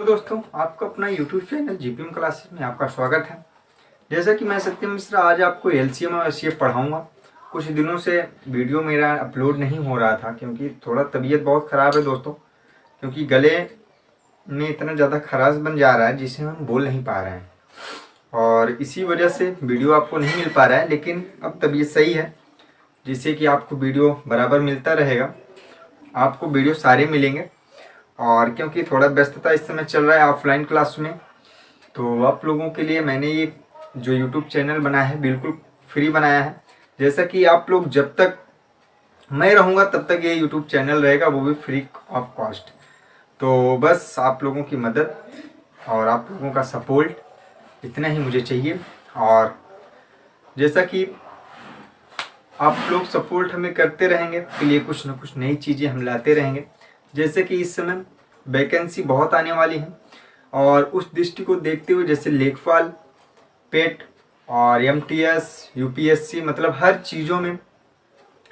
तो दोस्तों, आपका अपना YouTube चैनल जीपीएम क्लासेस में आपका स्वागत है। जैसा कि मैं सत्यम मिश्रा आज आपको एलसीएम और एचसीएफ पढ़ाऊंगा। कुछ दिनों से वीडियो मेरा अपलोड नहीं हो रहा था क्योंकि थोड़ा तबीयत बहुत ख़राब है दोस्तों, क्योंकि गले में इतना ज़्यादा खराश बन जा रहा है जिसे हम बोल नहीं पा रहे हैं और इसी वजह से वीडियो आपको नहीं मिल पा रहा है। लेकिन अब तबीयत सही है जिससे कि आपको वीडियो बराबर मिलता रहेगा, आपको वीडियो सारे मिलेंगे। और क्योंकि थोड़ा व्यस्तता इस समय चल रहा है ऑफलाइन क्लास में, तो आप लोगों के लिए मैंने ये जो यूट्यूब चैनल बनाया है बिल्कुल फ्री बनाया है। जैसा कि आप लोग जब तक मैं रहूँगा तब तक ये यूट्यूब चैनल रहेगा, वो भी फ्री ऑफ कॉस्ट। तो बस आप लोगों की मदद और आप लोगों का सपोर्ट इतना ही मुझे चाहिए। और जैसा कि आप लोग सपोर्ट हमें करते रहेंगे तो लिए कुछ ना कुछ नई चीज़ें हम लाते रहेंगे। जैसे कि इस समय वैकेंसी बहुत आने वाली है और उस दृष्टि को देखते हुए जैसे लेखपाल, पेट और एमटीएस, यूपीएससी, मतलब हर चीज़ों में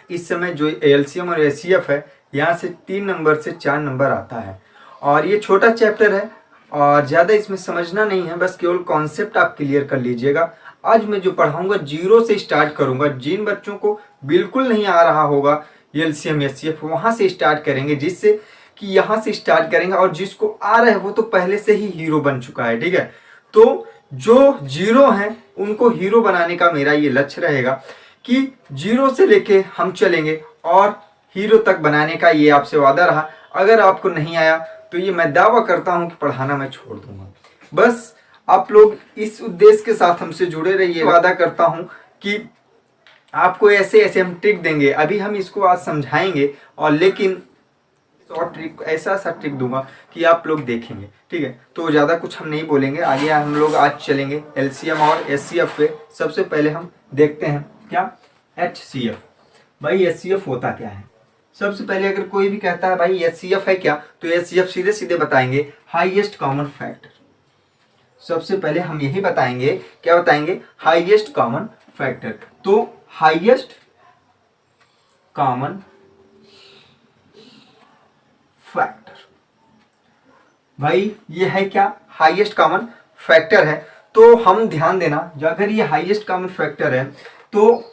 इस समय जो एलसीएम और एचसीएफ है यहाँ से 3 नंबर से 4 नंबर आता है। और ये छोटा चैप्टर है और ज़्यादा इसमें समझना नहीं है, बस केवल कॉन्सेप्ट आप क्लियर कर लीजिएगा। आज मैं जो पढ़ाऊँगा 0 से स्टार्ट करूँगा। जिन बच्चों को बिल्कुल नहीं आ रहा होगा एलसीएम एचसीएफ वहाँ से स्टार्ट करेंगे, जिससे कि यहाँ से स्टार्ट करेंगे। और जिसको आ रहा है वो तो पहले से ही हीरो बन चुका है, ठीक है। तो जो 0 हैं उनको हीरो बनाने का मेरा ये लक्ष्य रहेगा कि 0 से लेके हम चलेंगे और हीरो तक बनाने का ये आपसे वादा रहा। अगर आपको नहीं आया तो ये मैं दावा करता हूँ कि पढ़ाना मैं छोड़ दूंगा। बस आप लोग इस उद्देश्य के साथ हमसे जुड़े रहिए। वादा करता हूँ कि आपको ऐसे ऐसे हम ट्रिक देंगे, अभी हम इसको आज समझाएंगे और लेकिन और ट्रिक ऐसा ट्रिक दूंगा कि आप लोग देखेंगे, ठीक है। तो ज़्यादा कुछ हम नहीं बोलेंगे, आगे हम लोग आज चलेंगे एलसीएम और एचसीएफ पे। सबसे पहले हम देखते हैं क्या एचसीएफ। भाई एचसीएफ होता क्या है। सबसे पहले अगर कोई भी कहता है भाई एचसीएफ है क्या, तो एचसीएफ सीधे सीधे बताएंगे हाईएस्ट कॉमन फैक्टर। सबसे पहले हम यही बताएंगे, क्या बताएंगे, हाईएस्ट कॉमन फैक्टर। तो हाईएस्ट कॉमन फैक्टर, भाई ये है क्या, हाईएस्ट कॉमन फैक्टर है। तो हम ध्यान देना, अगर ये हाईएस्ट कॉमन फैक्टर है तो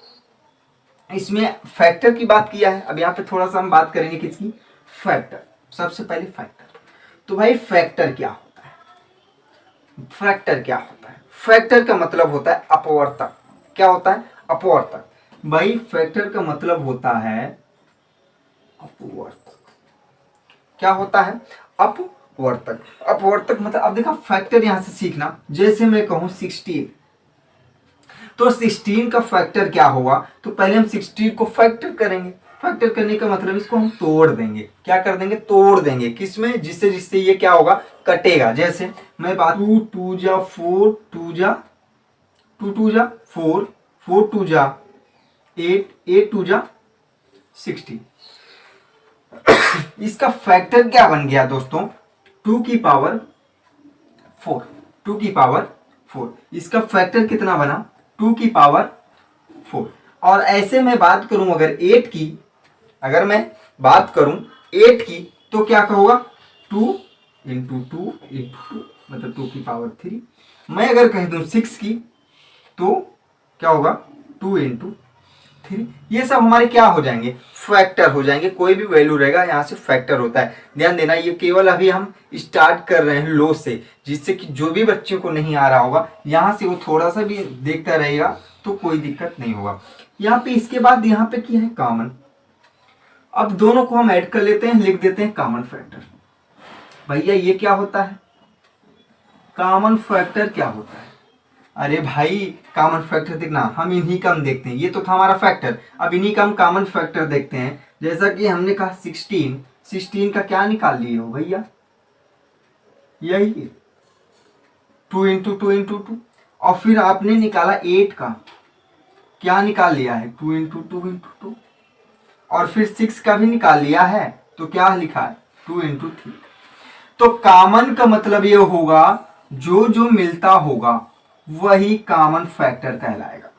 इसमें फैक्टर की बात किया है। अब यहाँ पे थोड़ा सा हम बात करेंगे किसकी, फैक्टर। सबसे पहले फैक्टर। तो भाई फैक्टर क्या होता है, फैक्टर क्या होता है। फैक्टर का मतलब होता है अपवर्तक। क्या होता है, अपवर्तक। भाई फैक्टर का मतलब होता है अपवर्तक। क्या होता है, अपवर्तक। अपवर्तक मतलब, अब देखा फैक्टर यहां से सीखना। जैसे मैं कहूं 16, तो 16 का फैक्टर क्या होगा, तो पहले हम 16 को फैक्टर करेंगे। फैक्टर करने का मतलब इसको हम तोड़ देंगे। क्या कर देंगे, तोड़ देंगे। किसमें, जिससे जिससे ये क्या होगा, कटेगा। जैसे मैं बात 2 2 जा 4, 2 जा 2 2 जा 4, 4 2 जा 8, 8 2 जा 16। इसका फैक्टर क्या बन गया दोस्तों, 2 की पावर 4। 2 की पावर 4। इसका फैक्टर कितना बना, 2 की पावर 4। और ऐसे मैं बात करूं अगर 8 की, अगर मैं बात करूं 8 की, तो क्या होगा, 2 इंटू 2 इंटू 2, मतलब 2 की पावर 3। मैं अगर कह दूं 6 की, तो क्या होगा, 2 इंटू 3। ये सब हमारे क्या हो जाएंगे, फैक्टर हो जाएंगे। कोई भी वैल्यू रहेगा यहाँ से फैक्टर होता है। ध्यान देना, ये केवल अभी हम स्टार्ट कर रहे हैं लो से, जिससे कि जो भी बच्चे को नहीं आ रहा होगा यहाँ से वो थोड़ा सा भी देखता रहेगा तो कोई दिक्कत नहीं होगा। यहाँ पे इसके बाद यहाँ पे क्या है, कॉमन। अब दोनों को हम ऐड कर लेते हैं, लिख देते हैं कॉमन फैक्टर। भैया ये क्या होता है, कॉमन फैक्टर क्या होता है। अरे भाई कॉमन फैक्टर देखना, हम इन्हीं का हम देखते हैं। ये तो था हमारा फैक्टर, अब इन्हीं का हम कॉमन फैक्टर देखते हैं। जैसा कि हमने कहा 16 का क्या निकाल लिए हो भैया, यही 2 इंटू 2 इंटू 2। और फिर आपने निकाला 8 का, क्या निकाल लिया है, 2 इंटू 2 इंटू 2। और फिर 6 का भी निकाल लिया है, तो क्या लिखा है, 2 इंटू 3। तो कॉमन का मतलब ये होगा जो जो मिलता होगा वही कॉमन फैक्टर कहलाएगा,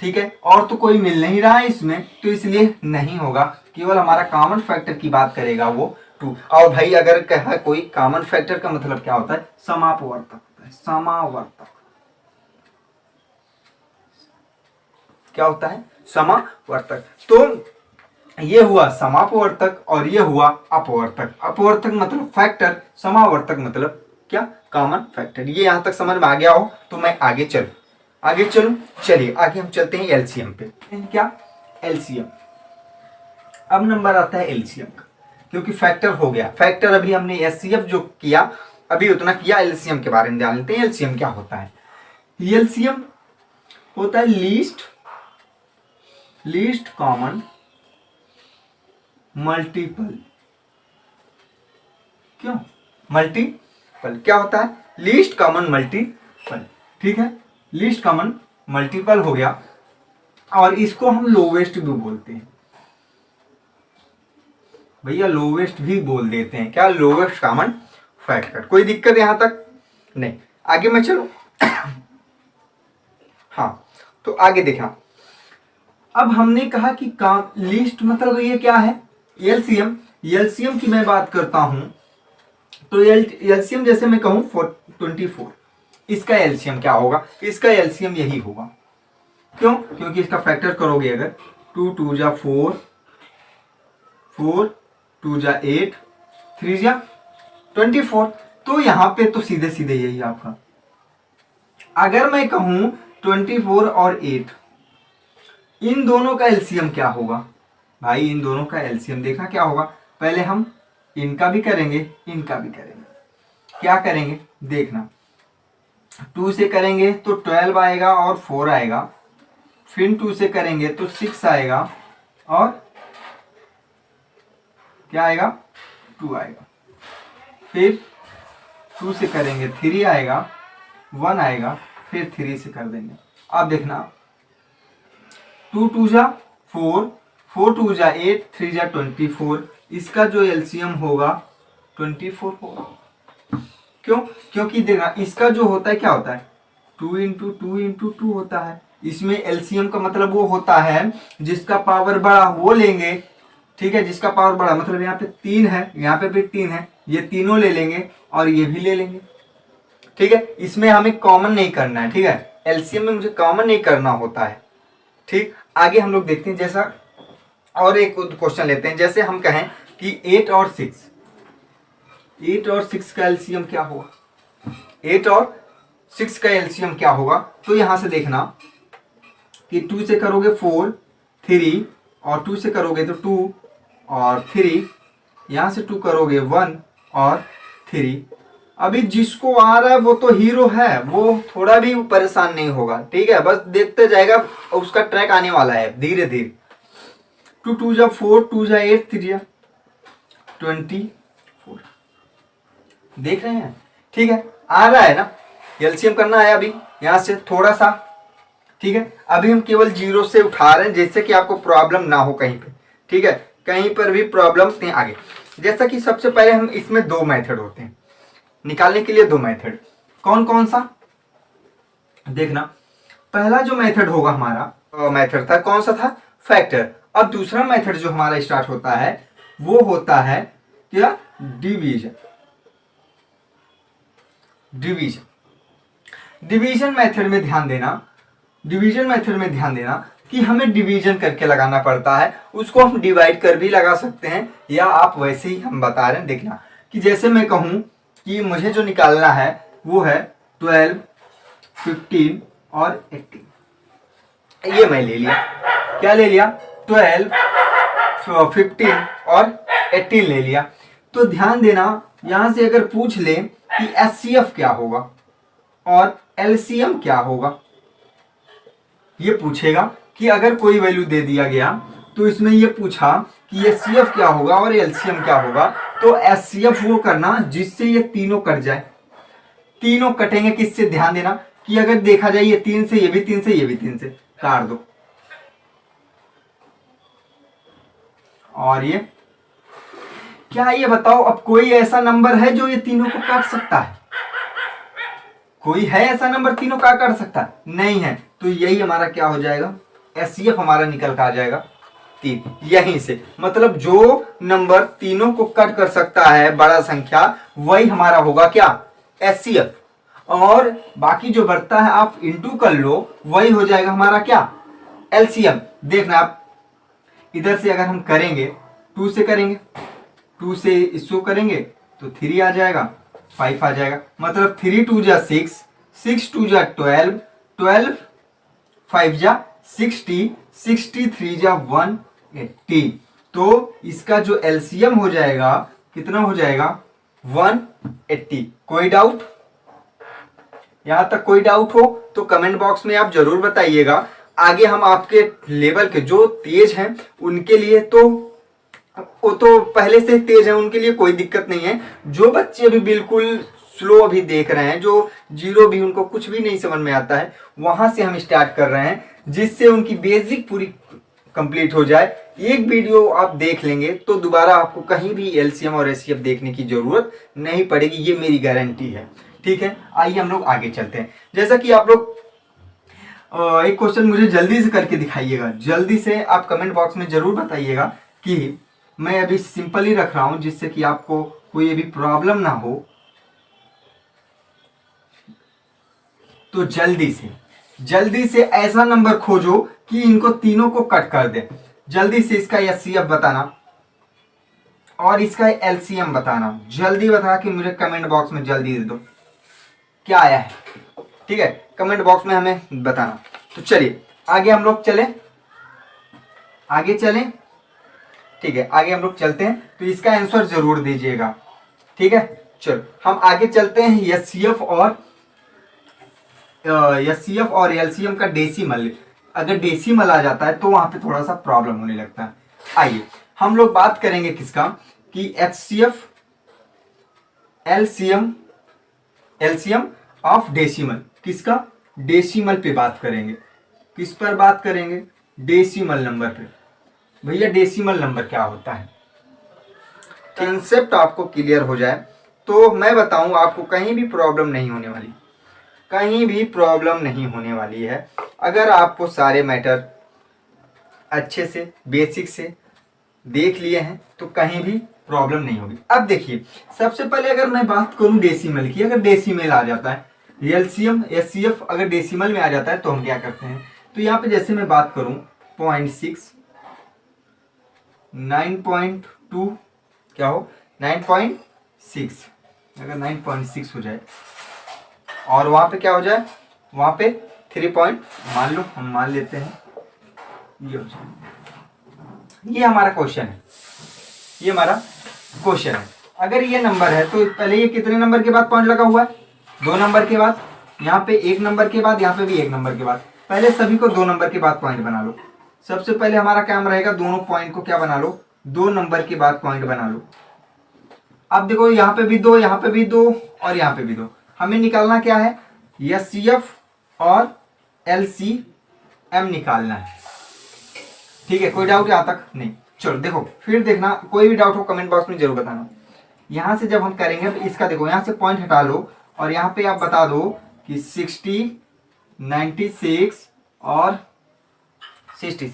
ठीक है। और तो कोई मिल नहीं रहा है इसमें, तो इसलिए नहीं होगा। केवल हमारा कॉमन फैक्टर की बात करेगा वो 2। और भाई अगर कहा कोई कॉमन फैक्टर का मतलब क्या होता है, समापवर्तक होता है। समावर्तक क्या होता है, समावर्तक। तो ये हुआ समापवर्तक और ये हुआ अपवर्तक। अपवर्तक मतलब फैक्टर, समावर्तक मतलब क्या, कॉमन फैक्टर। ये यहां तक समझ में आ गया हो तो मैं आगे चलूं। चलिए आगे हम चलते हैं एलसीएम पे। क्या, एलसीएम। अब नंबर आता है एलसीएम का, क्योंकि फैक्टर हो गया। फैक्टर अभी हमने एचसीएफ जो किया अभी उतना किया। एलसीएम के बारे में जान लेते हैं। एलसीएम क्या होता है। एलसीएम होता है लीस्ट कॉमन मल्टीपल। क्यों मल्टीपल, क्या होता है, लीस्ट कॉमन मल्टीपल। ठीक है, लीस्ट कॉमन मल्टीपल हो गया। और इसको हम लोवेस्ट भी बोलते हैं भैया, लोवेस्ट भी बोल देते हैं। क्या, लोवेस्ट कॉमन फैक्टर। कोई दिक्कत यहां तक नहीं, आगे मैं चलूं। हाँ, तो आगे देखना। अब हमने कहा कि लीस्ट मतलब ये क्या है, एलसीएम। एलसीएम की मैं बात करता हूं तो एलसीएम जैसे मैं कहूं 24, इसका एलसीएम क्या होगा, इसका एलसीएम यही होगा। क्यों, क्योंकि इसका फैक्टर करोगे अगर 2 2 जा 4, 4 2 जा 8, 3 जा 24, तो यहां पे तो सीधे सीधे यही आपका। अगर मैं कहूं 24 और 8, इन दोनों का एलसीएम क्या होगा भाई, इन दोनों का एलसीएम देखा क्या होगा। पहले हम इनका भी करेंगे, इनका भी करेंगे। क्या करेंगे देखना, 2 से करेंगे तो 12 आएगा और 4 आएगा। फिर 2 से करेंगे तो 6 आएगा और क्या आएगा, 2 आएगा। फिर 2 से करेंगे 3 आएगा, 1 आएगा। फिर 3 से कर देंगे। अब देखना 2 2 जा 4, 4 2 जा 8, 3 जा 24, इसका जो एलसीएम होगा 24 होगा। क्यों, क्योंकि देखना इसका जो होता है क्या होता है, 2 इंटू 2 इंटू 2 होता है। इसमें एलसीएम का मतलब वो होता है जिसका पावर बड़ा वो लेंगे। ठीक है, जिसका पावर बड़ा मतलब यहाँ पे 3 है, यहाँ पे भी 3 है, ये तीनों ले लेंगे और ये भी ले लेंगे। ठीक है, इसमें हमें कॉमन नहीं करना है। ठीक है, एलसीएम में मुझे कॉमन नहीं करना होता है। ठीक, आगे हम लोग देखते हैं। जैसा और एक क्वेश्चन लेते हैं, जैसे हम कहें कि 8 और 6 का एलसीएम क्या होगा, 8 और 6 का एलसीएम क्या होगा। तो यहां से देखना कि 2 से करोगे 4, 3 और 2 से करोगे तो 2 और 3, यहां से 2 करोगे 1 और 3। अभी जिसको आ रहा है वो तो हीरो है, वो थोड़ा भी परेशान नहीं होगा। ठीक है, बस देखते जाएगा, उसका ट्रैक आने वाला है धीरे धीरे। 2 2 जा 4, 2 जा 8, 3 जा 24। देख रहे हैं, ठीक है, आ रहा है ना, एलसीएम करना है अभी यहां से थोड़ा सा। ठीक है, अभी हम केवल 0 से उठा रहे हैं जैसे कि आपको प्रॉब्लम ना हो कहीं पे। ठीक है, कहीं पर भी प्रॉब्लम नहीं आगे। जैसा कि सबसे पहले हम इसमें 2 मेथड होते हैं निकालने के लिए, 2 मेथड। कौन कौन सा देखना, पहला जो मेथड होगा हमारा मेथड था कौन सा था, फैक्टर। अब दूसरा मेथड जो हमारा स्टार्ट होता है वो होता है क्या, डिवीजन। डिवीजन मेथड में ध्यान देना, डिवीजन मेथड में ध्यान देना कि हमें डिवीजन करके लगाना पड़ता है। उसको हम डिवाइड कर भी लगा सकते हैं या आप वैसे ही हम बता रहे हैं। देखना कि जैसे मैं कहूं कि मुझे जो निकालना है वो है 12, 15 और 18। ये मैं ले लिया, क्या ले लिया, 12, 15 और 18 ले लिया। तो ध्यान देना यहां से अगर पूछ ले कि एचसीएफ क्या होगा और एलसीएम क्या होगा, ये पूछेगा कि अगर कोई वैल्यू दे दिया गया तो इसमें ये पूछा कि एचसीएफ क्या होगा और एलसीएम क्या होगा। तो एचसीएफ वो करना जिससे ये तीनों कट जाए। तीनों कटेंगे किससे, ध्यान देना कि अगर देखा जाए ये 3 से, ये भी 3 से, ये भी 3 से, काट दो। और ये क्या, ये बताओ अब कोई ऐसा नंबर है जो ये तीनों को काट सकता है, कोई है ऐसा नंबर तीनों का काट सकता है, नहीं है। तो यही हमारा क्या हो जाएगा, एचसीएफ हमारा निकल कर आ जाएगा। 3, यहीं से मतलब जो नंबर तीनों को कट कर सकता है बड़ा संख्या, वही हमारा होगा क्या, HCF। और बाकी जो बढ़ता है आप इंटू कर लो, वही हो जाएगा हमारा क्या, LCM। देखना आप इधर से अगर हम करेंगे 2 से करेंगे, 2 से इसको करेंगे तो 3 आ जाएगा, 5 आ जाएगा, मतलब 3 2 जा 6, 6 2 जा 12, 12 5 जा 60, 63 जा 180। तो इसका जो LCM हो जाएगा कितना हो जाएगा, 180। कोई डाउट, यहां तक कोई डाउट हो तो कमेंट बॉक्स में आप जरूर बताइएगा। आगे हम आपके लेवल के जो तेज हैं उनके लिए तो वो तो पहले से तेज है, उनके लिए कोई दिक्कत नहीं है। जो बच्चे अभी बिल्कुल स्लो अभी देख रहे हैं, जो जीरो भी उनको कुछ भी नहीं समझ में आता है, वहां से हम स्टार्ट कर रहे हैं, जिससे उनकी बेसिक पूरी कंप्लीट हो जाए। एक वीडियो आप देख लेंगे तो दोबारा आपको कहीं भी LCM और HCF देखने की जरूरत नहीं पड़ेगी, ये मेरी गारंटी है। ठीक है, आइए हम लोग आगे चलते हैं। जैसा कि आप लोग एक क्वेश्चन मुझे जल्दी से करके दिखाइएगा, जल्दी से आप कमेंट बॉक्स में जरूर बताइएगा कि मैं अभी सिंपल ही रख रहा हूं जिससे कि आपको कोई भी प्रॉब्लम ना हो। तो जल्दी से ऐसा नंबर खोजो कि इनको तीनों को कट कर दे। जल्दी से इसका HCF बताना और इसका LCM बताना, जल्दी बता के मुझे कमेंट बॉक्स में जल्दी दे दो क्या आया है। ठीक है, कमेंट बॉक्स में हमें बताना। तो चलिए आगे हम लोग चलें, ठीक है, आगे हम लोग चलते हैं। तो इसका आंसर जरूर दीजिएगा। ठीक है, चलो हम आगे चलते हैं। HCF और LCM का डेसिमल, अगर डेसिमल आ जाता है तो वहां पे थोड़ा सा प्रॉब्लम होने लगता है। आइए हम लोग बात करेंगे किसका, कि HCF LCM ऑफ डेसिमल, किसका, डेसिमल पे बात करेंगे। किस पर बात करेंगे, डेसिमल नंबर पे। भैया डेसिमल नंबर क्या होता है, कंसेप्ट आपको क्लियर हो जाए तो मैं बताऊं आपको कहीं भी प्रॉब्लम नहीं होने वाली, कहीं भी प्रॉब्लम नहीं होने वाली है। अगर आपको सारे मैटर अच्छे से बेसिक से देख लिए हैं तो कहीं भी प्रॉब्लम नहीं होगी। अब देखिए सबसे पहले अगर मैं बात करूं डेसिमल की, अगर डेसिमल आ जाता है, LCM HCF अगर डेसिमल में आ जाता है तो हम क्या करते हैं। तो यहाँ पे जैसे मैं बात करूं 0.6, 9.2 क्या हो, 9.6, अगर 9.6 हो जाए और वहां पे क्या हो जाए, वहां पे 3 पॉइंट मान लो, हम मान लेते हैं ये हो जाए। ये हमारा क्वेश्चन है, ये हमारा क्वेश्चन है। अगर ये नंबर है तो पहले ये कितने नंबर के बाद पॉइंट लगा हुआ है, 2 नंबर के बाद, यहाँ पे 1 नंबर के बाद, यहाँ पे भी 1 नंबर के बाद। पहले सभी को 2 नंबर के बाद पॉइंट बना लो। सबसे पहले हमारा काम रहेगा दोनों पॉइंट को क्या बना लो, 2 नंबर के बाद पॉइंट बना लो। अब देखो यहाँ पे भी 2, यहाँ पे भी 2 और यहाँ पे भी 2। हमें निकालना क्या है, HCF और LCM निकालना है। ठीक है, कोई डाउट यहाँ तक नहीं। चलो देखो फिर देखना, कोई भी डाउट हो कमेंट बॉक्स में जरूर बताना। यहाँ से जब हम करेंगे तो इसका देखो यहाँ से पॉइंट हटा लो और यहाँ पे आप बता दो कि 60, 96 और 66।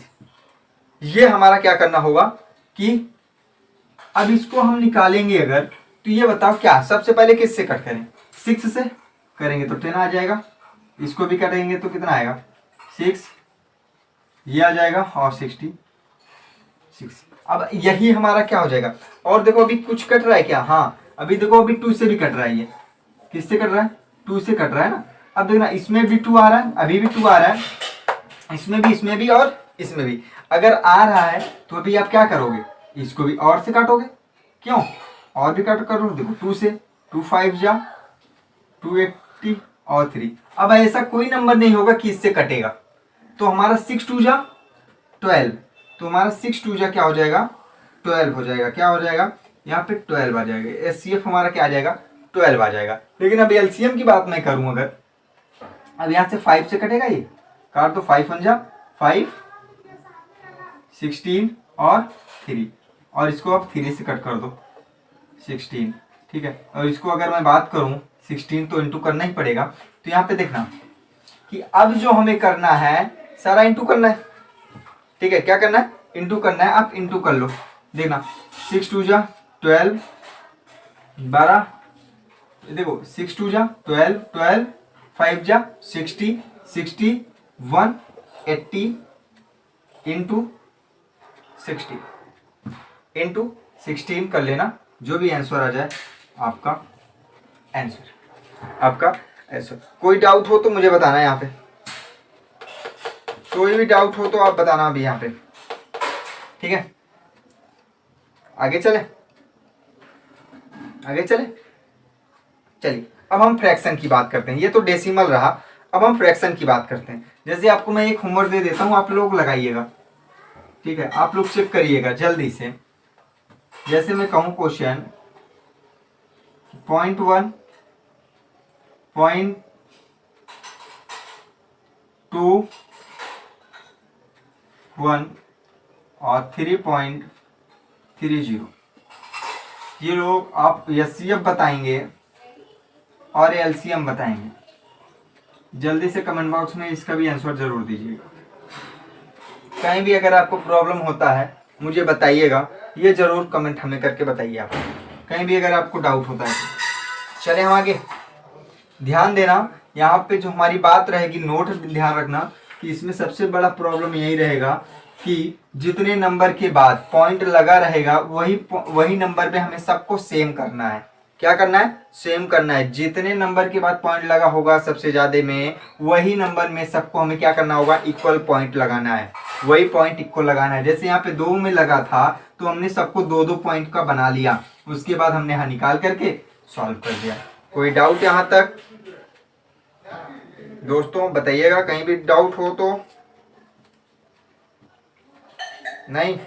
ये हमारा क्या करना होगा कि अब इसको हम निकालेंगे अगर, तो ये बताओ क्या सबसे पहले किससे कट करें, 6 से करेंगे तो 10 आ जाएगा, इसको भी करेंगे तो कितना आएगा 6, ये आ जाएगा और 66। अब यही हमारा क्या हो जाएगा। और देखो अभी कुछ कट रहा है क्या, हाँ अभी देखो अभी 2 से भी कट रहा है, ये किससे कट रहा है, 2 से कट रहा है ना। अब देखना इसमें भी 2 आ रहा है, अभी भी 2 आ रहा है, इसमें भी और इसमें भी। अगर आ रहा है तो अभी आप क्या करोगे, इसको भी और से काटोगे, क्यों और भी काट करो। देखो 2 से 2 5 जा 280 और 3। अब ऐसा कोई नंबर नहीं होगा कि इससे कटेगा। तो हमारा 6 2 जा 12, तो हमारा 6 2 जा क्या हो जाएगा 12 हो जाएगा, क्या हो जाएगा यहाँ पे 12 आ जाएगा। HCF हमारा क्या आ जाएगा 12 आ जाएगा। लेकिन अब LCM की बात मैं करूं, अगर अब यहाँ से 5 से कटेगा, ये काट दो, 5 1 जा 5, 16 और 3, और इसको आप 3 से कट कर दो 16। ठीक है, और इसको अगर मैं बात करूं 16 तो इंटू करना ही पड़ेगा। तो यहाँ पे देखना कि अब जो हमें करना है सारा इंटू करना है। ठीक है, क्या करना है इंटू करना है, आप इंटू कर लो। देखना 6 2 जा 12, 12, देखो 6 2 जा 12, 12, 5 जा 60, 60, 1 80 इंटू 60 इंटू 16 कर लेना, जो भी आंसर आ जाए आपका आंसर। कोई डाउट हो तो मुझे बताना यहाँ पे, कोई भी डाउट हो तो आप बताना अभी यहाँ पे, ठीक है। आगे चले चलिए अब हम फ्रैक्शन की बात करते हैं। ये तो डेसिमल रहा, अब हम फ्रैक्शन की बात करते हैं। जैसे आपको मैं एक होमवर्क दे देता हूँ, आप लोग लगाइएगा, ठीक है। आप लोग चेक करिएगा जल्दी से। जैसे मैं कहूँ क्वेश्चन 0.1, 0.21 और 3.30, ये लोग आप एचसीएफ बताएंगे और एलसीएम बताएंगे। जल्दी से कमेंट बॉक्स में इसका भी आंसर जरूर दीजिएगा। कहीं भी अगर आपको प्रॉब्लम होता है मुझे बताइएगा, ये जरूर कमेंट हमें करके बताइए आप, कहीं भी अगर आपको डाउट होता है तो। चले हम आगे। ध्यान देना यहाँ पे जो हमारी बात रहेगी, नोट ध्यान रखना कि इसमें सबसे बड़ा प्रॉब्लम यही रहेगा कि जितने नंबर के बाद पॉइंट लगा रहेगा वही नंबर पे हमें सबको सेम करना है। क्या करना है? सेम करना है। जितने नंबर के बाद पॉइंट लगा होगा सबसे ज्यादा में, वही नंबर में सबको हमें क्या करना होगा? इक्वल पॉइंट लगाना है, वही पॉइंट इक्वल लगाना है। जैसे यहाँ पे 2 में लगा था तो हमने सबको 2-2 पॉइंट का बना लिया, उसके बाद हमने यहाँ निकाल करके सॉल्व कर दिया। कोई डाउट यहाँ तक दोस्तों बताइएगा, कहीं भी डाउट हो तो। नहीं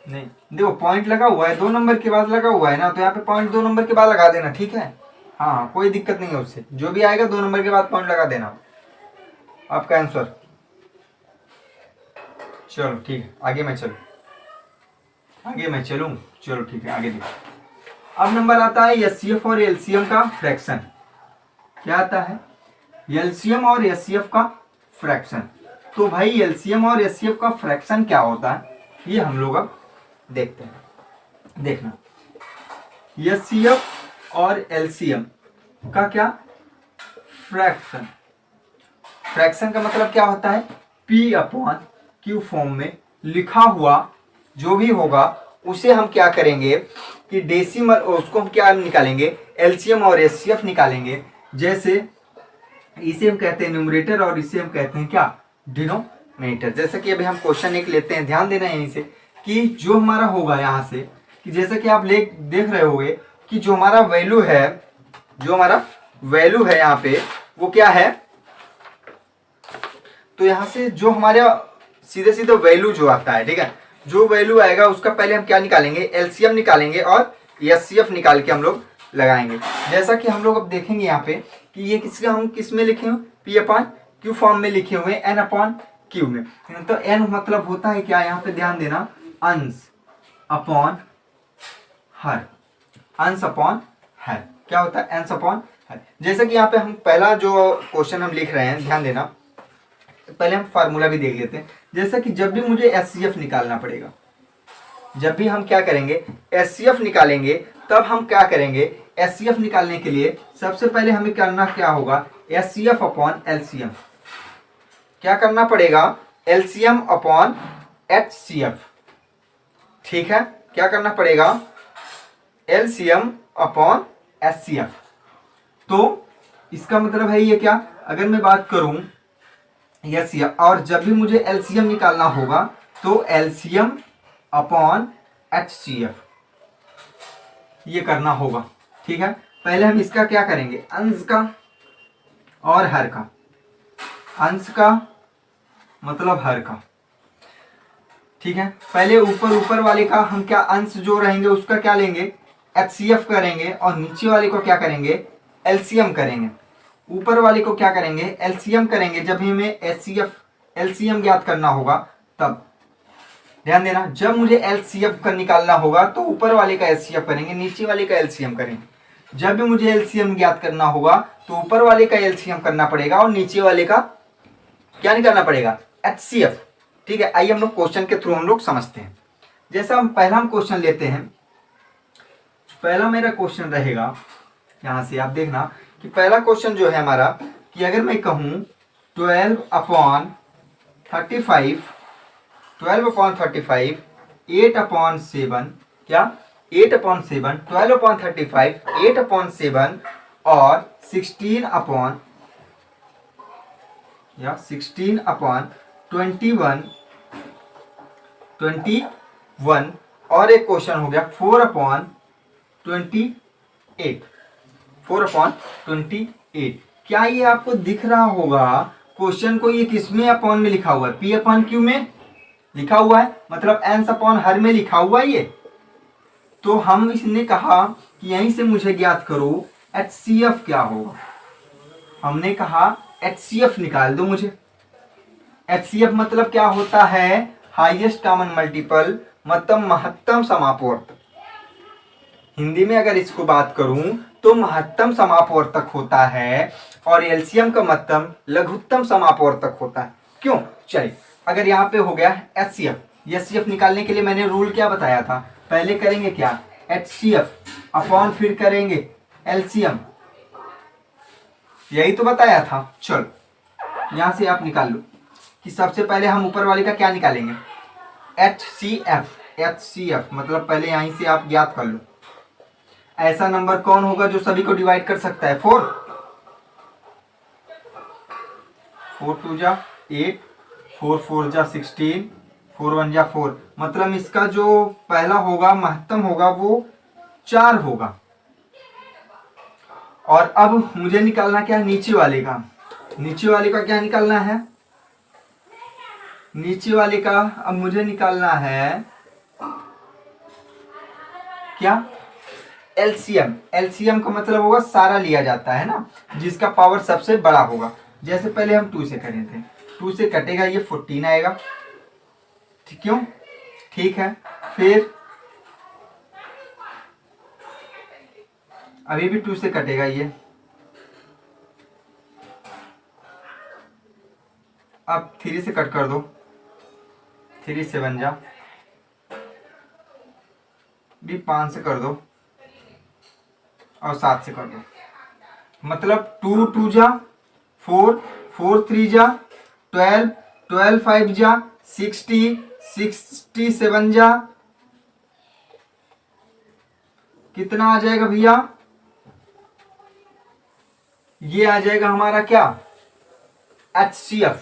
देखो पॉइंट लगा हुआ है, 2 नंबर के बाद लगा हुआ है ना, तो यहाँ पे पॉइंट 2 नंबर के बाद लगा देना, ठीक है। हाँ कोई दिक्कत नहीं है उससे, जो भी आएगा 2 नंबर के बाद पॉइंट लगा देना, आपका आंसर। चलो ठीक है, आगे मैं चलूँ, चलो ठीक है आगे देखो। अब नंबर आता है एचसीएफ और एलसीएम का फ्रैक्शन। क्या आता है? एलसीएम और एचसीएफ का फ्रैक्शन। तो भाई एलसीएम और एचसीएफ का फ्रैक्शन क्या होता है, ये हम लोग अब देखते हैं। देखना एचसीएफ और एलसीएम का क्या फ्रैक्शन। फ्रैक्शन का मतलब क्या होता है? P/Q फॉर्म में लिखा हुआ जो भी होगा उसे हम क्या करेंगे कि डेसिमल, उसको हम क्या निकालेंगे? एलसीएम और एचसीएफ निकालेंगे। जैसे इसे हम कहते हैं न्यूमरेटर और इसे हम कहते हैं क्या? डिनोमिनेटर। जैसे कि अभी हम क्वेश्चन एक लेते हैं, ध्यान देना यहीं से कि जो हमारा होगा यहाँ से, कि जैसे कि आप देख रहे होंगे कि जो हमारा वैल्यू है यहाँ पे वो क्या है, तो यहाँ से जो हमारा सीधे सीधे वैल्यू जो आता है, ठीक है, जो वैल्यू आएगा उसका पहले हम क्या निकालेंगे? एलसीएम निकालेंगे और एचसीएफ निकाल के हम लोग लगाएंगे। जैसा कि हम लोग अब देखेंगे यहाँ पे कि ये हम किस में लिखे हुए? P/Q फॉर्म में लिखे हुए, N/Q में। तो N मतलब होता है क्या? यहाँ पे ध्यान देना, अंश अपॉन हर। अंश अपॉन हर क्या होता है? अंश अपॉन हर। जैसे कि यहाँ पे हम पहला जो क्वेश्चन हम लिख रहे हैं, ध्यान देना, पहले हम फार्मूला भी देख लेते हैं। जैसे कि जब भी मुझे एचसीएफ निकालना पड़ेगा, जब भी हम क्या करेंगे? एचसीएफ निकालेंगे, तब हम क्या करेंगे? एचसीएफ निकालने के लिए सबसे पहले हमें करना क्या होगा? HCF upon LCM. क्या करना पड़ेगा? एलसीएम अपॉन एचसीएफ, ठीक है। क्या करना पड़ेगा? LCM upon HCF. तो इसका मतलब है ये क्या? अगर मैं बात करूं एचसीएफ, और जब भी मुझे एलसीएम निकालना होगा तो एलसीएम अपॉन एचसीएफ ये करना होगा, ठीक है। पहले हम इसका क्या करेंगे? अंश का और हर का। अंश का मतलब हर का, ठीक है। पहले ऊपर वाले का हम क्या, अंश जो रहेंगे उसका क्या लेंगे? एचसीएफ करेंगे, और नीचे वाले को क्या करेंगे? एलसीएम करेंगे। ऊपर वाले को क्या करेंगे? एलसीएम करेंगे। जब हमें एचसीएफ एलसीएम ज्ञात करना होगा तब ध्यान देना, जब मुझे एलसीएफ का निकालना होगा तो ऊपर वाले का एचसीएफ करेंगे, नीचे वाले का एलसीएम करेंगे। जब भी मुझे एलसीएम ज्ञात करना होगा तो ऊपर वाले का एलसीएम करना पड़ेगा और नीचे वाले का क्या निकालना पड़ेगा, HCF। ठीक है, आइए हम लोग क्वेश्चन के थ्रू हम लोग समझते हैं। जैसा हम क्वेश्चन लेते हैं, पहला मेरा क्वेश्चन रहेगा यहां से, आप देखना कि पहला क्वेश्चन जो है हमारा कि अगर मैं कहूं 12/35, 12/35, 8/7, क्या 8/7, 12/35, 8/7 और 16/21 और एक क्वेश्चन हो गया 4/28, 4/28। क्या ये आपको दिख रहा होगा क्वेश्चन को, ये किसमें अपॉन में लिखा हुआ है, P/Q में लिखा हुआ है, मतलब एंस अपॉन हर में लिखा हुआ है ये। तो हम इसने कहा कि यहीं से मुझे ज्ञात करो HCF क्या होगा। हमने कहा HCF निकाल दो मुझे। HCF मतलब क्या होता है, हाईएस्ट कॉमन मल्टीपल, मतलब महत्तम समापवर्तक। हिंदी में अगर इसको बात करूं तो महत्तम समापवर्तक होता है, और एलसीएम का मतलब लघुत्तम समापवर्तक होता है। क्यों, चलिए अगर यहाँ पे हो गया HCF, HCF निकालने के लिए मैंने रूल क्या बताया था, पहले करेंगे क्या, HCF अपॉन फिर करेंगे LCM, यही तो बताया था। चलो यहां से आप निकाल लो कि सबसे पहले हम ऊपर वाले का क्या निकालेंगे, HCF। HCF मतलब पहले यहीं से आप ज्ञात कर लो, ऐसा नंबर कौन होगा जो सभी को डिवाइड कर सकता है, 4, 4 2 जा 8, 4 4 जा 16, 4 1 जा 4, मतलब इसका जो पहला होगा महत्तम होगा वो 4 होगा। और अब मुझे निकालना क्या है, नीचे वाले का। नीचे वाले का क्या निकालना है, नीचे वाले का अब मुझे निकालना है क्या, LCM। LCM का मतलब होगा सारा लिया जाता है ना, जिसका पावर सबसे बड़ा होगा। जैसे पहले हम 2 से करे थे, 2 से कटेगा ये 14 आएगा, ठीक, क्यों, ठीक है। फिर अभी भी 2 से कटेगा ये, अब 3 से कट कर दो, 3 7 जा, भी 5 से कर दो और 7 से कर दो, मतलब 2 2 जा 4, 4 3 जा 12, 12 5 जा 60, 67 जा, कितना आ जाएगा भैया, ये आ जाएगा हमारा क्या, HCF।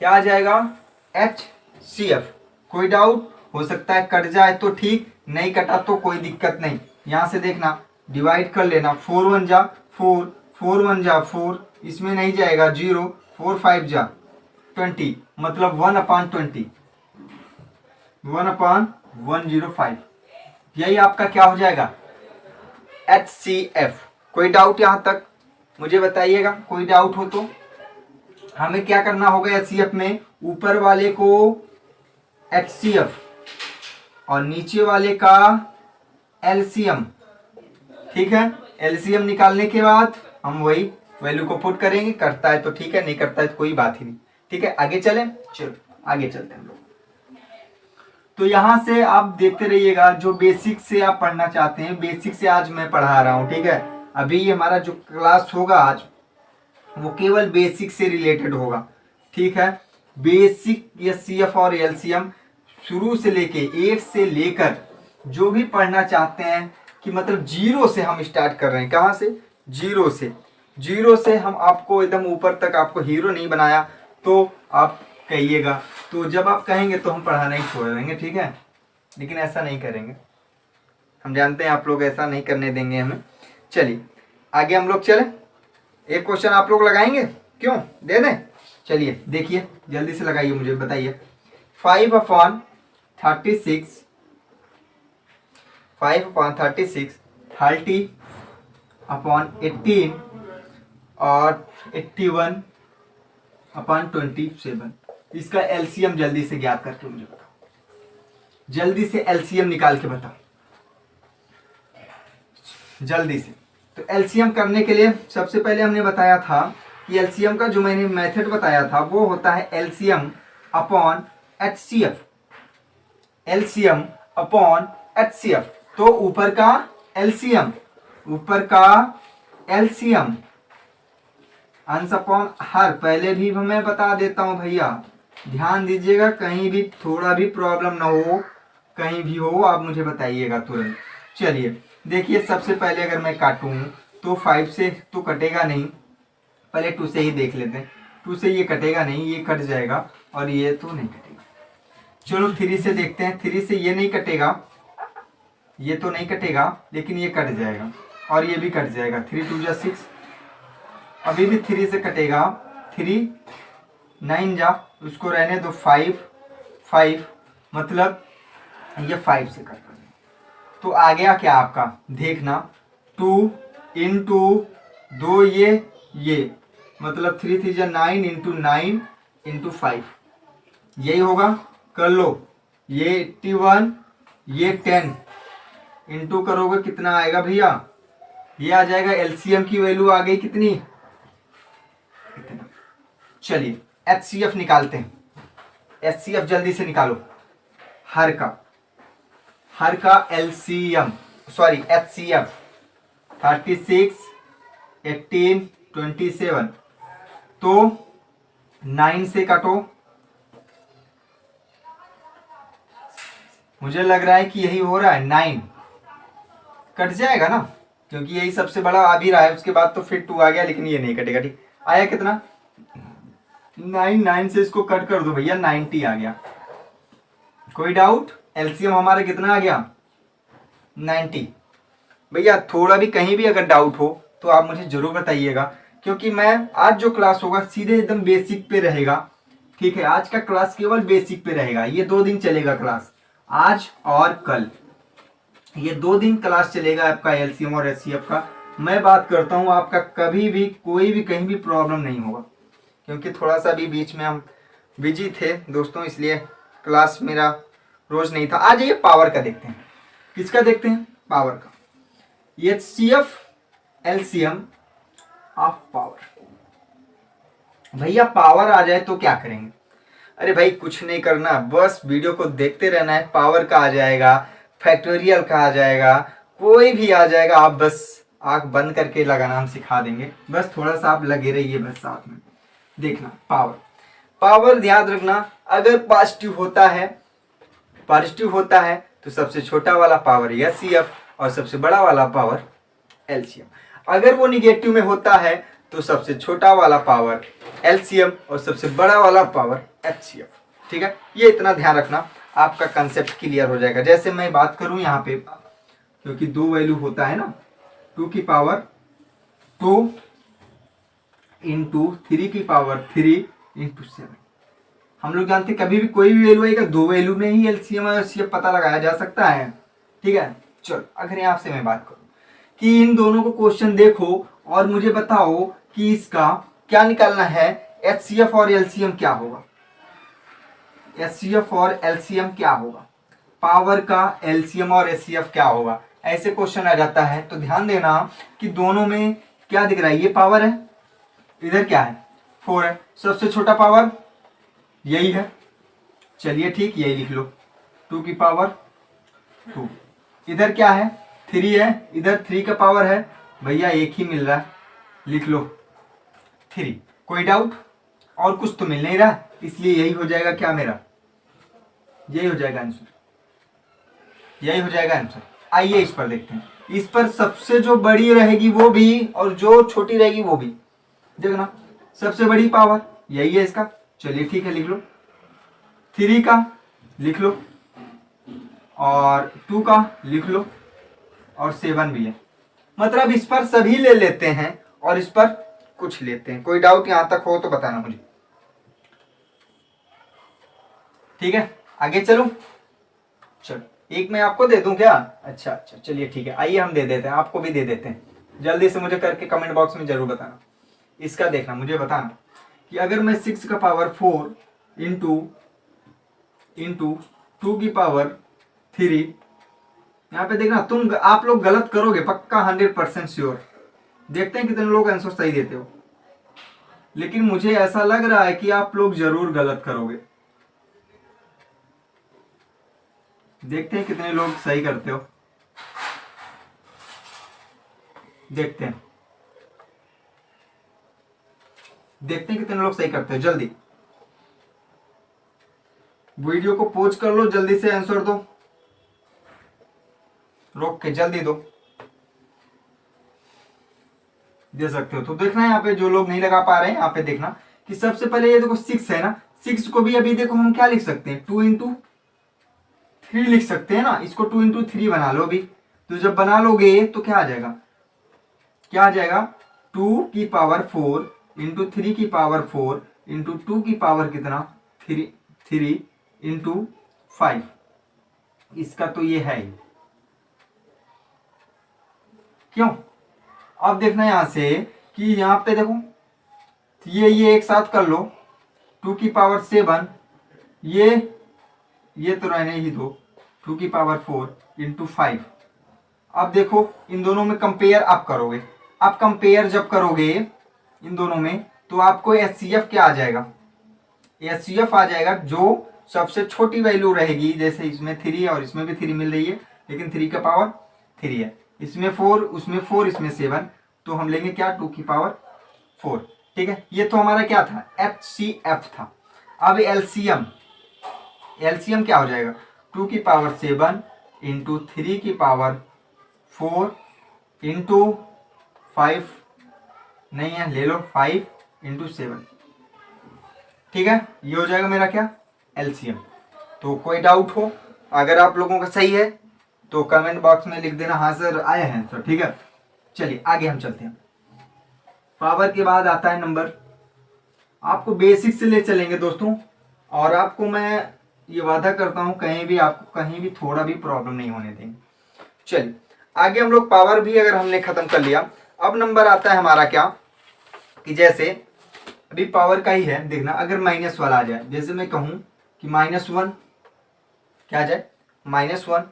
क्या आ जाएगा, HCF। कोई डाउट, हो सकता है कट जाए तो ठीक, नहीं कटा तो कोई दिक्कत नहीं। यहां से देखना, डिवाइड कर लेना, 4 1 जा 4, 4 1 जा 4, इसमें नहीं जाएगा 0, 4 5 जा 20, मतलब 1/20, 1/105, यही आपका क्या हो जाएगा, HCF। कोई डाउट यहां तक मुझे बताइएगा, कोई डाउट हो तो। हमें क्या करना होगा HCF में, ऊपर वाले को HCF और नीचे वाले का LCM, ठीक है। LCM निकालने के बाद हम वही वैल्यू को पुट करेंगे, करता है तो ठीक है, नहीं करता है तो कोई बात ही नहीं, ठीक है। आगे चलें, चलो आगे चलते हैं हम लोग। तो यहां से आप देखते रहिएगा, जो बेसिक से आप पढ़ना चाहते हैं, बेसिक से आज मैं पढ़ा रहा हूं, ठीक है। अभी हमारा जो क्लास होगा आज, वो केवल बेसिक से रिलेटेड होगा, ठीक है। बेसिक HCF और LCM शुरू से लेके 1 से लेकर जो भी पढ़ना चाहते हैं, कि मतलब 0 से हम स्टार्ट कर रहे हैं, कहाँ से, 0 से। 0 से हम आपको एकदम ऊपर तक आपको हीरो नहीं बनाया तो आप कहिएगा, तो जब आप कहेंगे तो हम पढ़ाना ही छोड़ देंगे, ठीक है। लेकिन ऐसा नहीं करेंगे, हम जानते हैं आप लोग ऐसा नहीं करने देंगे हमें। चलिए आगे हम लोग चले, एक क्वेश्चन आप लोग लगाएंगे, क्यों, दे दें, चलिए देखिए जल्दी से लगाइए, मुझे बताइए। 5/36, 5/36, 30/18 और 81/27, इसका LCM जल्दी से ज्ञात करके मुझे बताओ, जल्दी से LCM निकाल के बताओ, जल्दी से। तो LCM करने के लिए सबसे पहले हमने बताया था कि एलसीएम का जो मैंने मेथड बताया था वो होता है LCM upon HCF, LCM upon HCF. तो ऊपर का एलसीएम, ऊपर का एलसीएम अंश अपॉन हर, पहले भी मैं बता देता हूं भैया, ध्यान दीजिएगा, कहीं भी थोड़ा भी प्रॉब्लम ना हो, कहीं भी हो आप मुझे बताइएगा तुरंत। चलिए देखिए, सबसे पहले अगर मैं काटूं तो 5 से तो कटेगा नहीं, पहले 2 से ही देख लेते हैं। 2 से ये कटेगा नहीं, ये कट जाएगा, और ये तो नहीं कटेगा। चलो 3 से देखते हैं, 3 से ये नहीं कटेगा, ये तो नहीं कटेगा, लेकिन ये कट जाएगा और ये भी कट जाएगा। 3 2 जा 6, अभी भी 3 से कटेगा, 3 9 जा, उसको रहने दो 5 5, मतलब ये 5 से कट रहा है। तो आ गया क्या आपका, देखना 2 इंटू 2 ये मतलब 3 3 जा 9 इंटू 9 इंटू 5, यही होगा। कर लो, ये 81, ये 10 इंटू करोगे कितना आएगा भैया, ये आ जाएगा। एलसीएम की वैल्यू आ गई कितनी, इतना। चलिए एचसीएफ निकालते हैं, एचसीएफ जल्दी से निकालो। हर का एलसीएम, सॉरी एचसीएफ 36 18 27, तो 9 से काटो, मुझे लग रहा है कि यही हो रहा है, 9 कट जाएगा ना, क्योंकि यही सबसे बड़ा आ भी रहा है। उसके बाद तो फिर 2 आ गया, लेकिन ये नहीं कटेगा। ठीक आया कितना, 9 से इसको कट कर दो भैया, 90 आ गया। कोई डाउट, एलसीएम हमारा कितना आ गया, 90। भैया थोड़ा भी कहीं भी अगर डाउट हो तो आप मुझे जरूर बताइएगा, क्योंकि मैं आज जो क्लास होगा सीधे एकदम बेसिक पे रहेगा। ठीक है, आज का क्लास केवल बेसिक पे रहेगा, ये 2 दिन चलेगा क्लास, आज और कल, ये 2 दिन क्लास चलेगा आपका एलसीएम और एचसीएफ का। मैं बात करता हूँ आपका कभी भी कोई भी कहीं भी प्रॉब्लम नहीं होगा, क्योंकि थोड़ा सा भी बीच में हम बिजी थे दोस्तों, इसलिए क्लास मेरा रोज नहीं था। आज ये पावर का देखते हैं, किसका देखते हैं, पावर का। HCF LCM of power. भैया पावर आ जाए तो क्या करेंगे, अरे भाई कुछ नहीं करना, बस वीडियो को देखते रहना है। पावर का आ जाएगा, फैक्टोरियल का आ जाएगा, कोई भी आ जाएगा, आप बस आंख बंद करके लगाना हम सिखा देंगे, बस थोड़ा सा आप लगे रहिए बस साथ में। देखना पावर ध्यान रखना, अगर पॉजिटिव होता है तो सबसे छोटा वाला पावर एचसीएफ और सबसे बड़ा वाला पावर एलसीएम। अगर वो निगेटिव में होता है तो सबसे छोटा वाला पावर एलसीएम और सबसे बड़ा वाला पावर एचसीएफ। ठीक है, ये इतना ध्यान रखना, आपका कंसेप्ट क्लियर हो जाएगा। जैसे मैं बात करूं यहाँ पे, क्योंकि 2 वैल्यू होता है ना, 2 की पावर 2 इंटू 3 की पावर 3 इंटू 7। हम लोग जानते हैं कभी भी कोई भी वैल्यू आएगा, 2 वैल्यू में ही एलसीएम और एचसीएफ पता लगाया जा सकता है। ठीक है, चलो अगर यहाँ से मैं बात करूं कि इन दोनों को क्वेश्चन देखो और मुझे बताओ कि इसका क्या निकालना है, एचसीएफ और एलसीएम क्या होगा, एचसीएफ और एलसीएम क्या होगा, पावर का एलसीएम और एचसीएफ क्या होगा, ऐसे क्वेश्चन आ जाता है। तो ध्यान देना कि दोनों में क्या दिख रहा है, ये पावर है, इधर क्या है 4 है, सबसे छोटा पावर यही है। चलिए ठीक, यही लिख लो, 2 की पावर 2, इधर क्या है 3 है, इधर 3 का पावर है, भैया एक ही मिल रहा है, लिख लो 3। कोई डाउट, और कुछ तो मिल नहीं रहा, इसलिए यही हो जाएगा क्या मेरा, यही हो जाएगा आंसर, यही हो जाएगा आंसर। आइए इस पर देखते हैं, इस पर सबसे जो बड़ी रहेगी वो भी और जो छोटी रहेगी वो भी, देखना सबसे बड़ी पावर यही है इसका। चलिए ठीक है, लिख लो 3 का लिख लो, और 2 का लिख लो, और 7 भी है। मतलब इस पर सभी ले लेते हैं और इस पर कुछ लेते हैं। कोई डाउट यहां तक हो तो बताना मुझे। ठीक है, आगे चलो, चलो एक मैं आपको दे दूं क्या, अच्छा चलिए ठीक है, आइए हम दे देते हैं, आपको भी दे देते हैं। जल्दी से मुझे करके कमेंट बॉक्स में जरूर बताना। इसका देखना, मुझे बताना कि अगर मैं 6 का पावर 4 इंटू 2 की पावर 3, यहाँ पे देखना, आप लोग गलत करोगे पक्का, 100% श्योर। देखते हैं कितने लोग आंसर सही देते हो। लेकिन मुझे ऐसा लग रहा है कि आप लोग जरूर गलत करोगे। देखते हैं कितने लोग सही करते हो, देखते हैं कितने लोग सही करते हो। जल्दी वीडियो को पॉज कर लो, जल्दी से आंसर दो, रोक के जल्दी दो, दे सकते हो तो देखना है। यहाँ पे जो लोग नहीं लगा पा रहे हैं यहाँ पे देखना कि सबसे पहले ये देखो 6 है ना, 6 को भी अभी देखो हम क्या लिख सकते हैं, 2 इंटू 3 लिख सकते हैं ना। इसको 2 इंटू 3 बना लो अभी, तो जब बना लोगे तो क्या आ जाएगा, 2 की पावर 4 इंटू 3 की पावर 4 इंटू 2 की पावर कितना 3 इंटू 5। इसका तो ये है ही, क्यों। अब देखना यहां से कि यहां पे देखो ये एक साथ कर लो, 2 की पावर 7, ये तो रहने ही दो, 2 की पावर 4 इंटू 5। अब देखो इन दोनों में कंपेयर आप करोगे, आप कंपेयर जब करोगे इन दोनों में तो आपको एचसीएफ क्या आ जाएगा, एचसीएफ आ जाएगा जो सबसे छोटी वैल्यू रहेगी। जैसे इसमें 3 और इसमें भी 3 मिल रही है, लेकिन 3 का पावर 3 है, इसमें 4 उसमें 4 इसमें 7, तो हम लेंगे क्या 2 की पावर 4। ठीक है, ये तो हमारा क्या था, एचसीएफ था। अब एलसीएम क्या हो जाएगा, 2 की पावर 7 इंटू 3 की पावर 4 इंटू 5 नहीं है, ले लो 5 इंटू 7। ठीक है, ये हो जाएगा मेरा क्या एलसीएम। तो कोई डाउट हो अगर आप लोगों का सही है तो कमेंट बॉक्स में लिख देना हाँ सर आया है सर। ठीक है, चलिए आगे हम चलते हैं। पावर के बाद आता है नंबर। आपको बेसिक से ले चलेंगे दोस्तों, और आपको मैं ये वादा करता हूं आपको कहीं भी थोड़ा भी प्रॉब्लम नहीं होने देंगे। चलिए आगे हम लोग पावर भी अगर हमने खत्म कर लिया, अब नंबर आता है हमारा क्या कि जैसे अभी पावर का ही है, देखना अगर माइनस वाला आ जाए, जैसे मैं कहूं कि -1 क्या आ जाए, -1,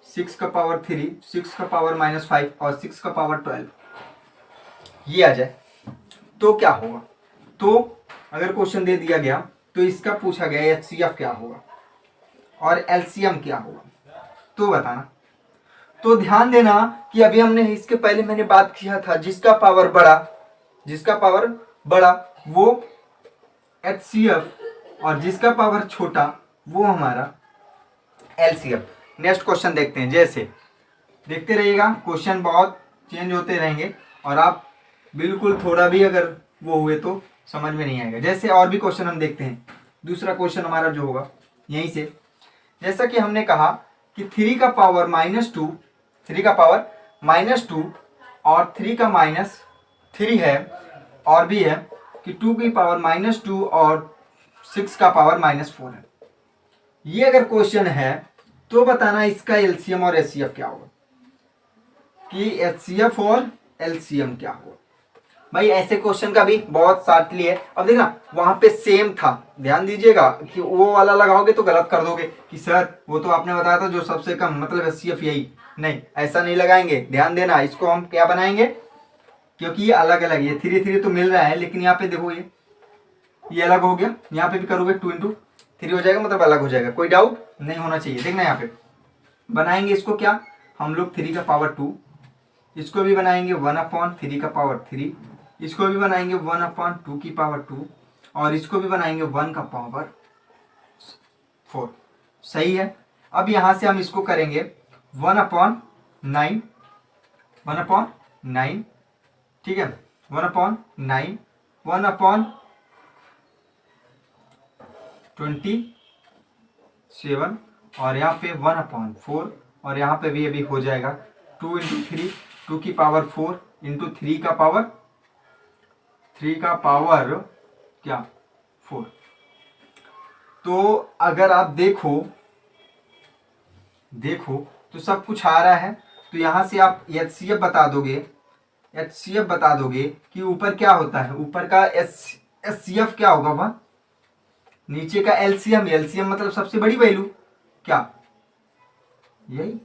6 का पावर 3, 6 का पावर -5 और 6 का पावर 12 ये आ जाए तो क्या होगा। तो अगर क्वेश्चन दे दिया गया तो इसका पूछा गया एचसीएफ क्या होगा और एलसीएम क्या होगा, तो बताना। तो ध्यान देना कि अभी हमने इसके पहले मैंने बात किया था जिसका पावर बड़ा वो एचसीएफ और जिसका पावर छोटा वो हमारा एलसीएफ। नेक्स्ट क्वेश्चन देखते हैं। जैसे देखते रहिएगा, क्वेश्चन बहुत चेंज होते रहेंगे और आप बिल्कुल थोड़ा भी अगर वो हुए तो समझ में नहीं आएगा। जैसे और भी क्वेश्चन हम देखते हैं। दूसरा क्वेश्चन हमारा जो होगा यहीं से, जैसा कि हमने कहा कि 3 का पावर -2 और 3 का -3 है, और भी है कि 2 की पावर -2 और 6 का पावर -4 है। ये अगर क्वेश्चन है तो बताना इसका एलसीएम और एचसीएफ क्या होगा, कि एचसीएफ और एलसीएम क्या होगा। भाई ऐसे क्वेश्चन का भी बहुत साटली है। अब देखना वहां पे सेम था, ध्यान दीजिएगा कि वो वाला लगाओगे तो गलत कर दोगे कि सर वो तो आपने बताया था जो सबसे कम मतलब एचसीएफ यही, नहीं ऐसा नहीं लगाएंगे। ध्यान देना, इसको हम क्या बनाएंगे, क्योंकि ये अलग अलग, ये 3 तो मिल रहा है लेकिन यहाँ पे देखो ये अलग हो गया, यहाँ पे भी करोगे 2 इंटू 3 हो जाएगा, मतलब अलग हो जाएगा, कोई डाउट नहीं होना चाहिए। देखना यहाँ पे बनाएंगे इसको क्या हम लोग 3 का पावर 2, इसको भी बनाएंगे 1/3 का पावर 3, इसको भी बनाएंगे 1/2 की पावर 2 और इसको भी बनाएंगे 1 का पावर 4। सही है। अब यहां से हम इसको करेंगे 1/9, ठीक है, 1/9, 1/27 और यहाँ पे 1/4 और यहाँ पे भी अभी हो जाएगा 2 इंटू 3, 2 की पावर 4 इंटू 3 का पावर क्या 4। तो अगर आप देखो तो सब कुछ आ रहा है, तो यहां से आप एचसीएफ बता दोगे कि ऊपर क्या होता है, ऊपर का एचसीएफ क्या होगा वह, नीचे का एलसीएम मतलब सबसे बड़ी वैल्यू, क्या यही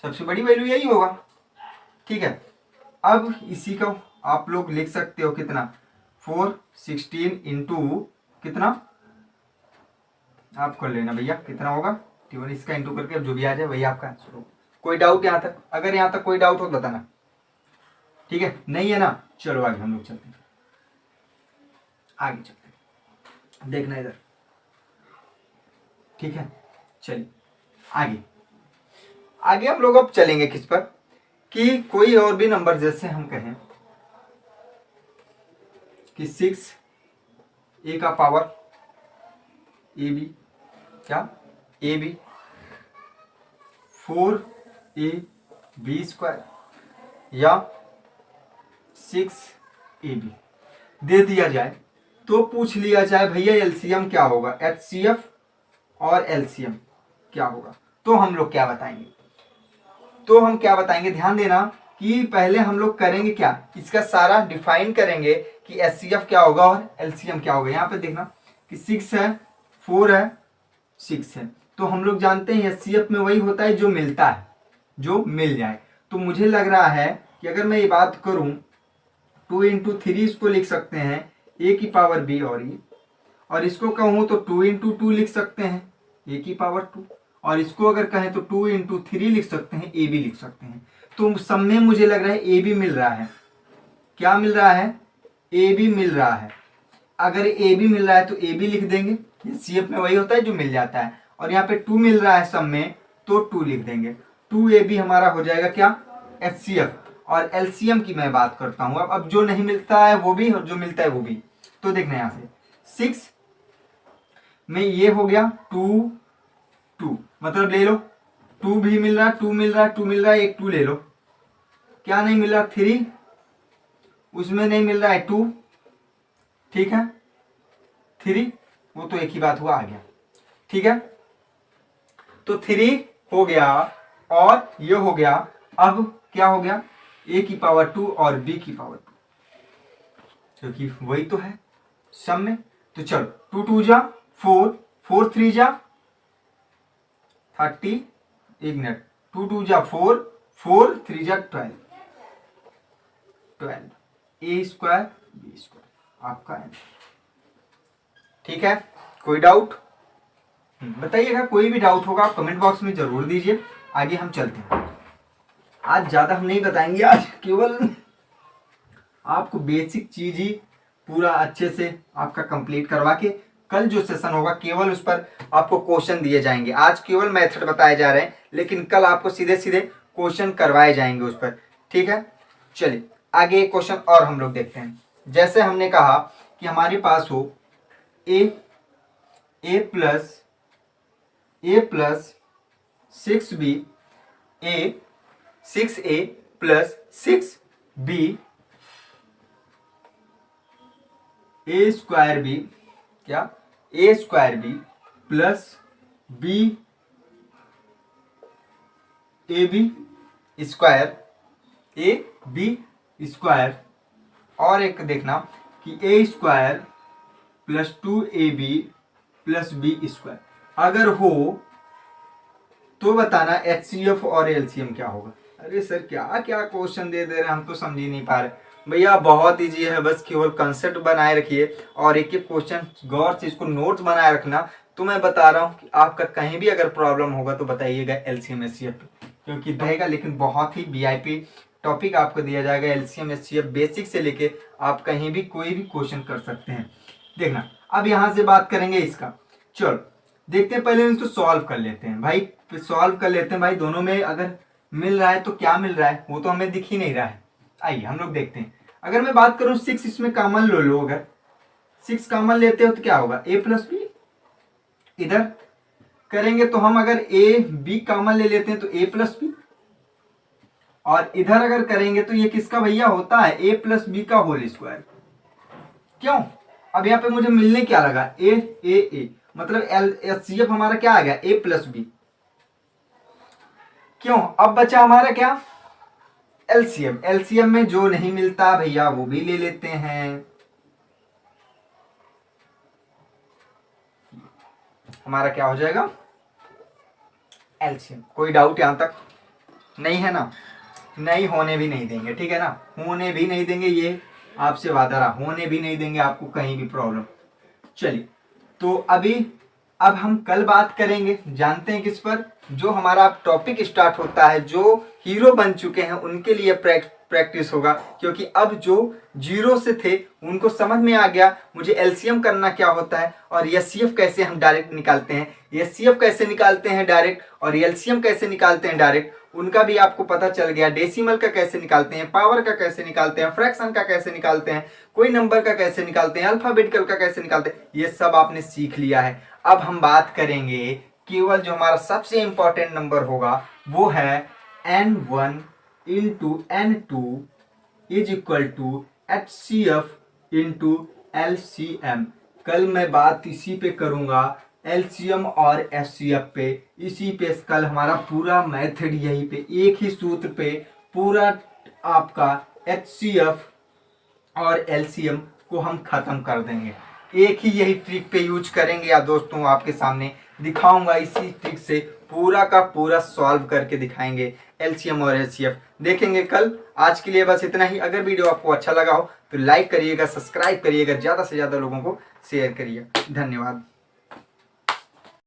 सबसे बड़ी वैल्यू यही होगा। ठीक है, अब इसी को आप लोग लिख सकते हो कितना 416 इंटू कितना आप कर लेना भैया, कितना होगा 21, इसका इंटू करके अब जो भी आ जाए वही आपका आंसर होगा। कोई डाउट यहाँ तक? अगर यहाँ तक कोई डाउट हो बताना, ठीक है? नहीं है ना, चलो आगे हम लोग चलते हैं, आगे चलते हैं, देखना इधर, ठीक है? चलिए आगे आगे हम लोग अब चलेंगे किस पर, कि कोई और भी नंबर, जैसे हम कहें कि 6 ए का पावर ए बी, क्या A B, 4 A B square, या 6 ए बी दे दिया जाए तो पूछ लिया जाए भैया एलसीएम क्या होगा, एचसीएफ और एलसीएम क्या होगा, तो हम लोग क्या बताएंगे? तो हम क्या बताएंगे, ध्यान देना कि पहले हम लोग करेंगे क्या, इसका सारा डिफाइन करेंगे कि एचसीएफ क्या होगा और एलसीएम क्या होगा। यहाँ पे देखना कि 6 है, 4 है, 6 है, तो हम लोग जानते हैं एचसीएफ में वही होता है जो मिलता है, जो मिल जाए। तो मुझे लग रहा है कि अगर मैं ये बात करूं 2 इंटू 3 इसको लिख सकते हैं ए की पावर बी और ई, और इसको कहूं तो 2 इंटू 2 लिख सकते हैं ए की पावर 2, और इसको अगर कहें तो 2 इंटू 3 लिख सकते हैं, ए बी लिख सकते हैं। तो सब में मुझे लग रहा है ए बी मिल रहा है। क्या मिल रहा है? ए बी मिल रहा है। अगर ए बी मिल रहा है तो ए बी लिख देंगे, सीएफ में वही होता है जो मिल जाता है, और यहाँ पे 2 मिल रहा है सब में तो 2 लिख देंगे। 2 ए बी हमारा हो जाएगा क्या, एचसीएफ। और एलसीएम की मैं बात करता हूं, अब जो नहीं मिलता है वो भी और जो मिलता है वो भी। तो देखना यहाँ से 6 में ये हो गया 2 2, मतलब ले लो 2 भी मिल रहा है, 2 मिल रहा है, 2 मिल रहा है, एक 2 ले लो। क्या नहीं मिल रहा? 3, उसमें नहीं मिल रहा है 2, ठीक है? 3 वो तो एक ही बात हुआ, आ गया, ठीक है? तो 3 हो गया और ये हो गया। अब क्या हो गया, ए की पावर 2 और बी की पावर 2, क्योंकि वही तो है सब में। तो चलो 2 2 जा 4, 4 3 जा 30, एक मिनट, 2 2 जा 4, 4 3 जा 12, 12 ए स्क्वायर बी स्क्वायर आपका आंसर, ठीक है? कोई डाउट बताइएगा, कोई भी डाउट होगा आप कमेंट बॉक्स में जरूर दीजिए। आगे हम चलते हैं, आज ज्यादा हम नहीं बताएंगे, आज केवल आपको बेसिक चीज ही पूरा अच्छे से आपका कंप्लीट करवा के कल जो सेशन होगा केवल उस पर आपको क्वेश्चन दिए जाएंगे। आज केवल मेथड बताए जा रहे हैं, लेकिन कल आपको सीधे सीधे क्वेश्चन करवाए जाएंगे उस पर, ठीक है? चलिए आगे एक क्वेश्चन और हम लोग देखते हैं। जैसे हमने कहा कि हमारे पास हो A plus 6b, A 6a plus 6b, A square B, क्या A square B plus B A B square, A B square, और एक देखना कि A square plus 2ab plus B square अगर हो तो बताना एचसीएफ और एलसीएम क्या होगा। अरे सर क्या क्या क्वेश्चन दे रहे हैं, हम तो समझ ही नहीं पा रहे। भैया बहुत इजी है, बस केवल कंसेप्ट बनाए रखिए और एक एक क्वेश्चन गौर से इसको नोट बनाए रखना। तो मैं बता रहा हूँ कि आपका कहीं भी अगर प्रॉब्लम होगा तो बताइएगा एलसीएम एचसीएफ, क्योंकि रहेगा, लेकिन बहुत ही वीआईपी टॉपिक आपको दिया जाएगा। एलसीएम एचसीएफ बेसिक से लेके आप कहीं भी कोई भी क्वेश्चन कर सकते हैं। देखना अब यहाँ से बात करेंगे इसका, चलो देखते हैं, पहले इसको सॉल्व कर लेते हैं भाई, सॉल्व कर लेते हैं भाई। दोनों में अगर मिल रहा है तो क्या मिल रहा है वो तो हमें दिख ही नहीं रहा है। आइए हम लोग देखते हैं। अगर मैं बात करूं 6 इसमें कॉमन ले लो, अगर 6 कॉमन लेते हो तो क्या होगा, ए प्लस बी। इधर करेंगे तो हम अगर ए बी कॉमन ले लेते हैं तो ए प्लस बी, और इधर अगर करेंगे तो ये किसका भैया होता है, ए प्लस बी का होल स्क्वायर। क्यों? अब यहाँ पे मुझे मिलने क्या लगा, ए मतलब एचसीएफ हमारा क्या आ गया, ए प्लस बी। क्यों? अब बचा हमारा क्या, एलसीएम। एलसीएम में जो नहीं मिलता भैया वो भी ले लेते हैं। हमारा क्या हो जाएगा, एलसीएम। कोई डाउट यहां तक नहीं है ना? नहीं होने भी नहीं देंगे, ठीक है ना? होने भी नहीं देंगे, ये आपसे वादा रहा, होने भी नहीं देंगे आपको कहीं भी प्रॉब्लम। चलिए, तो अब हम कल बात करेंगे, जानते हैं किस पर? जो हमारा टॉपिक स्टार्ट होता है, जो हीरो बन चुके हैं उनके लिए प्रैक्टिस होगा, क्योंकि अब जो जीरो से थे उनको समझ में आ गया मुझे एलसीएम करना क्या होता है और एचसीएफ कैसे हम डायरेक्ट निकालते हैं, एचसीएफ कैसे निकालते हैं डायरेक्ट और एलसीएम कैसे निकालते हैं डायरेक्ट, उनका भी आपको पता चल गया। डेसिमल का कैसे निकालते हैं, पावर का कैसे निकालते हैं, फ्रैक्शन का कैसे निकालते हैं, कोई नंबर का कैसे निकालते हैं, अल्फाबेटिकल का कैसे निकालते हैं, ये सब आपने सीख लिया है। अब हम बात करेंगे केवल जो हमारा सबसे इंपॉर्टेंट नंबर होगा वो है n1 into n2 is equal to HCF into LCM। कल मैं बात इसी पे करूंगा, LCM और HCF पे, इसी पे कल हमारा पूरा मेथड, यही पे एक ही सूत्र पे पूरा आपका HCF और LCM को हम खत्म कर देंगे। एक ही यही ट्रिक पे यूज करेंगे या दोस्तों आपके सामने दिखाऊंगा, इसी ट्रिक से पूरा का पूरा सॉल्व करके दिखाएंगे LCM और HCF, देखेंगे कल। आज के लिए बस इतना ही। अगर वीडियो आपको अच्छा लगा हो तो लाइक करिएगा, सब्सक्राइब करिएगा, ज़्यादा से ज़्यादा लोगों को शेयर करिए। धन्यवाद।